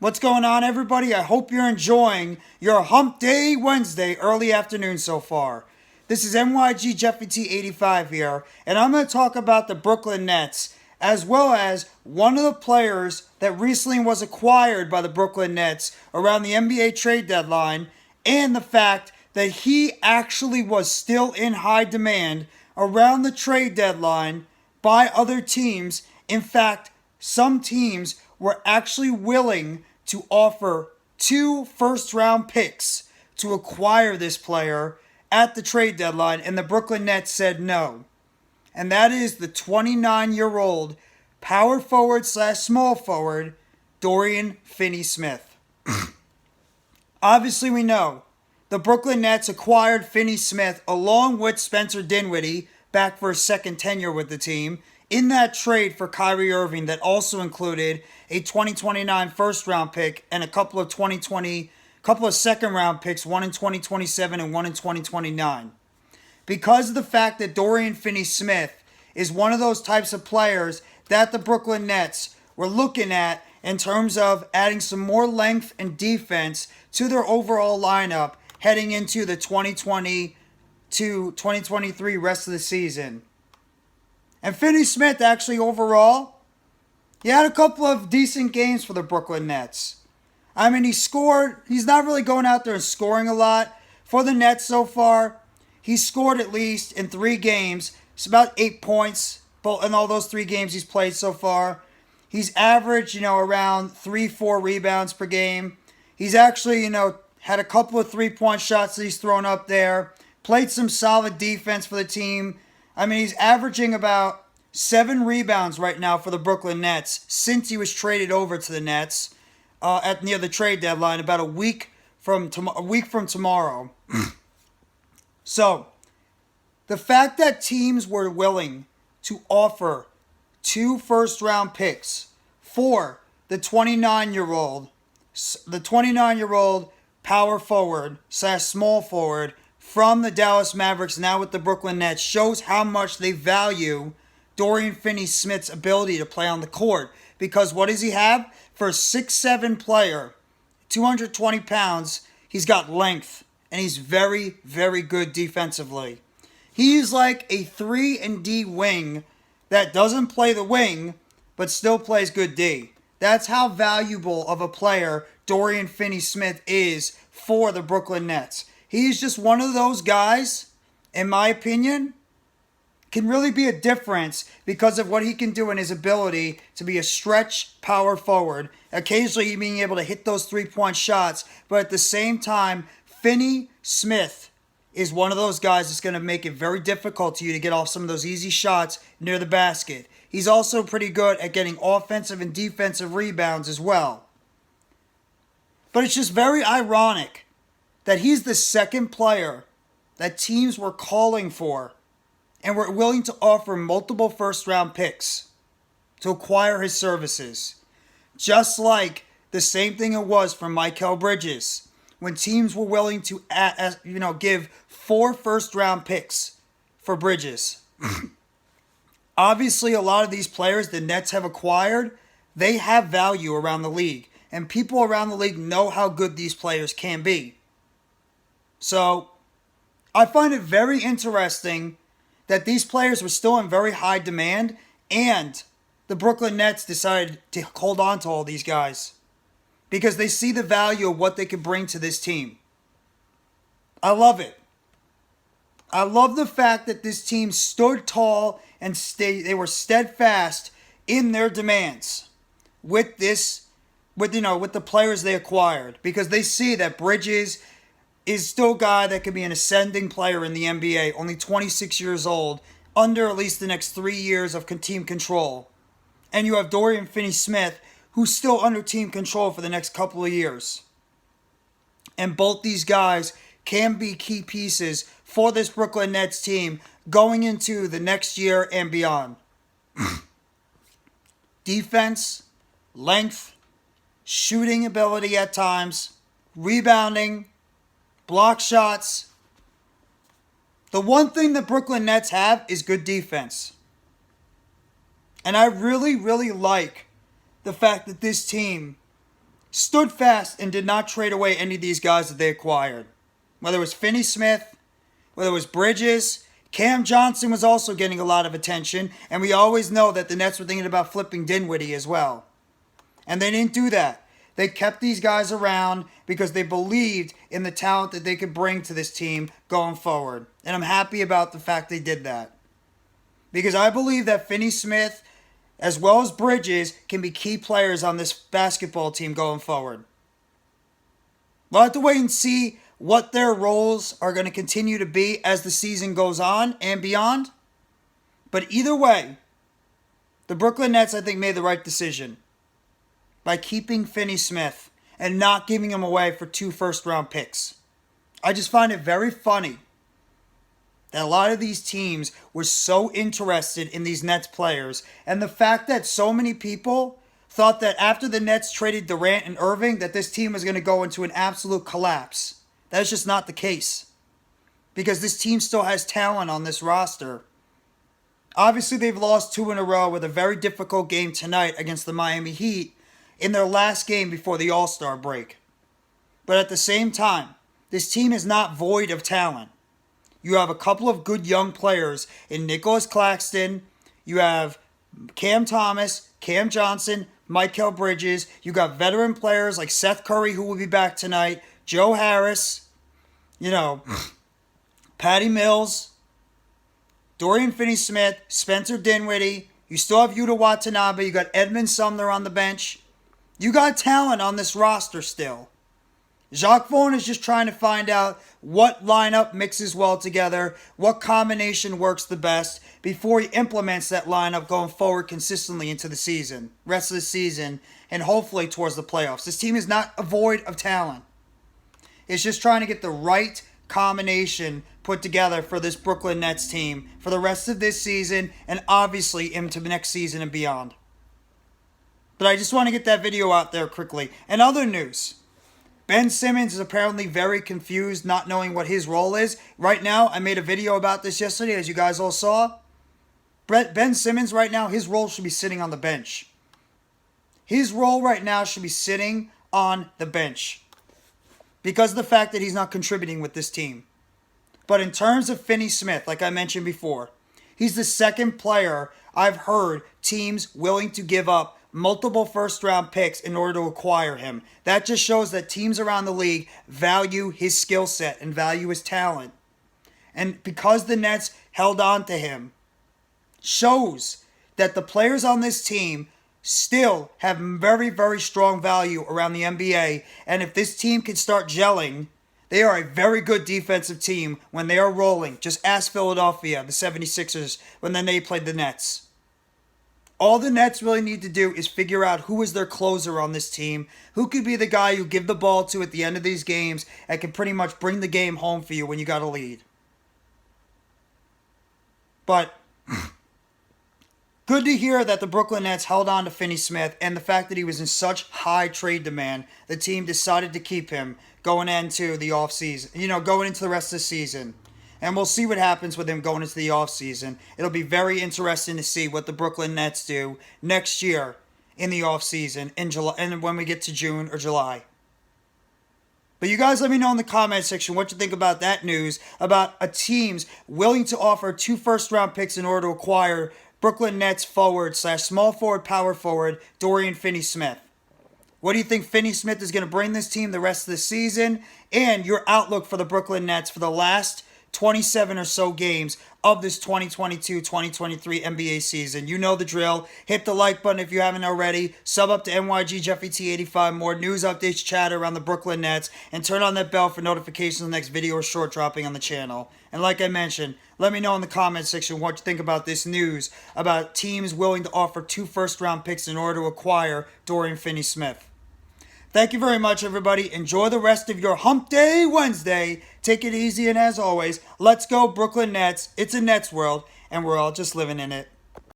What's going on, everybody? I hope you're enjoying your Hump Day Wednesday early afternoon so far. This is NYG Jeffy T85 here, and I'm going to talk about the Brooklyn Nets, as well as one of the players that recently was acquired by the Brooklyn Nets around the NBA trade deadline, and the fact that he actually was still in high demand around the trade deadline by other teams. In fact, some teams were actually willing to offer 2 first-round picks to acquire this player at the trade deadline, and the Brooklyn Nets said no. And that is the 29-year-old power forward / small forward, Dorian Finney-Smith. Obviously, we know the Brooklyn Nets acquired Finney-Smith along with Spencer Dinwiddie back for his second tenure with the team in that trade for Kyrie Irving that also included a 2029 first-round pick and a couple of second-round picks, one in 2027 and one in 2029. Because of the fact that Dorian Finney-Smith is one of those types of players that the Brooklyn Nets were looking at in terms of adding some more length and defense to their overall lineup heading into the 2020 to 2023 rest of the season. And Finney-Smith actually overall, he had a couple of decent games for the Brooklyn Nets. I mean, he's not really going out there and scoring a lot for the Nets so far. He scored at least in 3 games. It's about 8 points in all those 3 games he's played so far. He's averaged, around 3-4 rebounds per game. He's actually, had a couple of 3-point shots that he's thrown up there. Played some solid defense for the team. I mean, he's averaging about 7 rebounds right now for the Brooklyn Nets since he was traded over to the Nets near the trade deadline, about a week from tomorrow. So, the fact that teams were willing to offer 2 first-round picks for the 29-year-old power forward / small forward from the Dallas Mavericks, now with the Brooklyn Nets, shows how much they value Dorian Finney-Smith's ability to play on the court. Because what does he have? For a 6'7" player, 220 pounds, he's got length. And he's very, very good defensively. He's like a 3-and-D wing that doesn't play the wing, but still plays good D. That's how valuable of a player Dorian Finney-Smith is for the Brooklyn Nets. He's just one of those guys, in my opinion, can really be a difference because of what he can do and his ability to be a stretch power forward. Occasionally being able to hit those 3-point shots, but at the same time, Finney-Smith is one of those guys that's going to make it very difficult to you to get off some of those easy shots near the basket. He's also pretty good at getting offensive and defensive rebounds as well. But it's just very ironic that he's the second player that teams were calling for and were willing to offer multiple first-round picks to acquire his services. Just like the same thing it was for Mikal Bridges, when teams were willing to give 4 first-round picks for Bridges. Obviously, a lot of these players the Nets have acquired, they have value around the league. And people around the league know how good these players can be. So, I find it very interesting that these players were still in very high demand, and the Brooklyn Nets decided to hold on to all these guys because they see the value of what they can bring to this team. I love it. I love the fact that this team stood tall and they were steadfast in their demands with the players they acquired, because they see that Bridges is still a guy that could be an ascending player in the NBA, only 26 years old, under at least the next 3 years of team control. And you have Dorian Finney-Smith, who's still under team control for the next couple of years. And both these guys can be key pieces for this Brooklyn Nets team going into the next year and beyond. Defense, length, shooting ability at times, rebounding, block shots. The one thing the Brooklyn Nets have is good defense. And I really, really like the fact that this team stood fast and did not trade away any of these guys that they acquired. Whether it was Finney-Smith, whether it was Bridges, Cam Johnson was also getting a lot of attention, and we always know that the Nets were thinking about flipping Dinwiddie as well. And they didn't do that. They kept these guys around because they believed in the talent that they could bring to this team going forward. And I'm happy about the fact they did that. Because I believe that Finney-Smith, as well as Bridges, can be key players on this basketball team going forward. We'll have to wait and see what their roles are going to continue to be as the season goes on and beyond. But either way, the Brooklyn Nets, I think, made the right decision by keeping Finney-Smith and not giving him away for 2 first-round picks. I just find it very funny that a lot of these teams were so interested in these Nets players, and the fact that so many people thought that after the Nets traded Durant and Irving that this team was going to go into an absolute collapse. That's just not the case, because this team still has talent on this roster. Obviously, they've lost 2 in a row with a very difficult game tonight against the Miami Heat in their last game before the All-Star break. But at the same time, this team is not void of talent. You have a couple of good young players in Nicholas Claxton. You have Cam Thomas, Cam Johnson, Mikal Bridges. You got veteran players like Seth Curry, who will be back tonight, Joe Harris, Patty Mills, Dorian Finney-Smith, Spencer Dinwiddie. You still have Yuta Watanabe. You got Edmund Sumner on the bench. You got talent on this roster still. Jacques Vaughn is just trying to find out what lineup mixes well together, what combination works the best before he implements that lineup going forward consistently into the season, rest of the season, and hopefully towards the playoffs. This team is not void of talent. It's just trying to get the right combination put together for this Brooklyn Nets team for the rest of this season and obviously into the next season and beyond. But I just want to get that video out there quickly. And other news. Ben Simmons is apparently very confused, not knowing what his role is. Right now, I made a video about this yesterday, as you guys all saw. Ben Simmons right now, his role should be sitting on the bench. His role right now should be sitting on the bench because of the fact that he's not contributing with this team. But in terms of Finney-Smith, like I mentioned before, he's the second player I've heard teams willing to give up multiple first-round picks in order to acquire him. That just shows that teams around the league value his skill set and value his talent. And because the Nets held on to him, shows that the players on this team still have very, very strong value around the NBA. And if this team can start gelling, they are a very good defensive team when they are rolling. Just ask Philadelphia, the 76ers, when then they played the Nets. All the Nets really need to do is figure out who is their closer on this team, who could be the guy you give the ball to at the end of these games and can pretty much bring the game home for you when you got a lead. But good to hear that the Brooklyn Nets held on to Finney-Smith, and the fact that he was in such high trade demand, the team decided to keep him going into the offseason, going into the rest of the season. And we'll see what happens with him going into the offseason. It'll be very interesting to see what the Brooklyn Nets do next year in the offseason, in July, and when we get to June or July. But you guys let me know in the comment section what you think about that news, about a team's willing to offer 2 first-round picks in order to acquire Brooklyn Nets forward/small forward, power forward, Dorian Finney-Smith. What do you think Finney-Smith is going to bring this team the rest of the season? And your outlook for the Brooklyn Nets for the last 27 or so games of this 2022-2023 NBA season. You know the drill. Hit the like button if you haven't already. Sub up to NYG Jeffy T85. More news, updates, chatter around the Brooklyn Nets. And turn on that bell for notifications of the next video or short dropping on the channel. And like I mentioned, let me know in the comment section what you think about this news about teams willing to offer 2 first-round picks in order to acquire Dorian Finney-Smith. Thank you very much, everybody. Enjoy the rest of your Hump Day Wednesday. Take it easy, and as always, let's go Brooklyn Nets. It's a Nets world, and we're all just living in it.